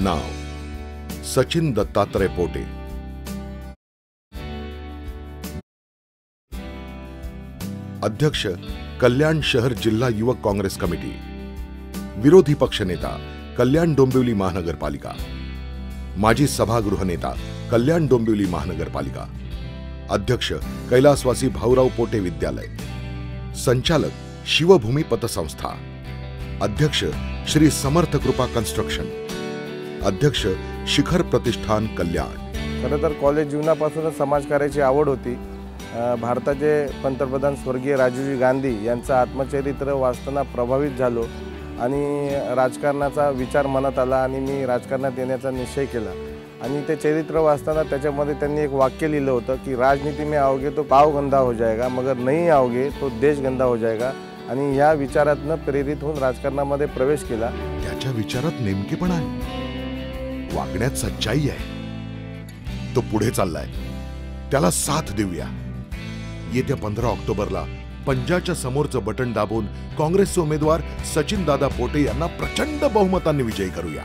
नाव सचिन दत्तात्रय पोटे। अध्यक्ष कल्याण शहर जिल्हा युवक काँग्रेस कमिटी। विरोधी पक्षनेता कल्याण डोंबिवली महानगरपालिका। माजी सभागृह नेता कल्याण डोंबिवली महानगरपालिका। अध्यक्ष कैलासवासी भाऊराव पोटे विद्यालय। संचालक शिवभूमी पतसंस्था। अध्यक्ष श्री समर्थ कृपा कंस्ट्रक्शन। अध्यक्ष शिखर प्रतिष्ठान कल्याण। खरं तर कॉलेज जीवनापासूनच समाजकार्याची आवड होती। भारताचे पंतप्रधान स्वर्गीय राजीवजी गांधी यांचं आत्मचरित्र वाचताना प्रभावित झालो आणि राजकारणाचा विचार मनात आला आणि मी राजकारणात येण्याचा निश्चय केला। आणि ते चरित्र वाचताना त्याच्यामध्ये त्यांनी एक वाक्य लिहिलं होतं की राजनीति में आओगे तो पाव गंदा हो जाएगा, मगर नहीं आओगे तो देश गंदा हो जाएगा। आणि या विचारातनं प्रेरित होऊन राजकारणामध्ये प्रवेश केला। त्याच्या विचारात नेमकेपणा आहे, वागण्यात सच्चाई आहे। तो पुढे चाललाय, त्याला साथ देऊया। येत्या 15 ऑक्टोबरला पंजाच्या समोरचं बटन दाबून काँग्रेसचे उमेदवार सचिन दादा पोटे यांना प्रचंड बहुमताने विजयी करूया।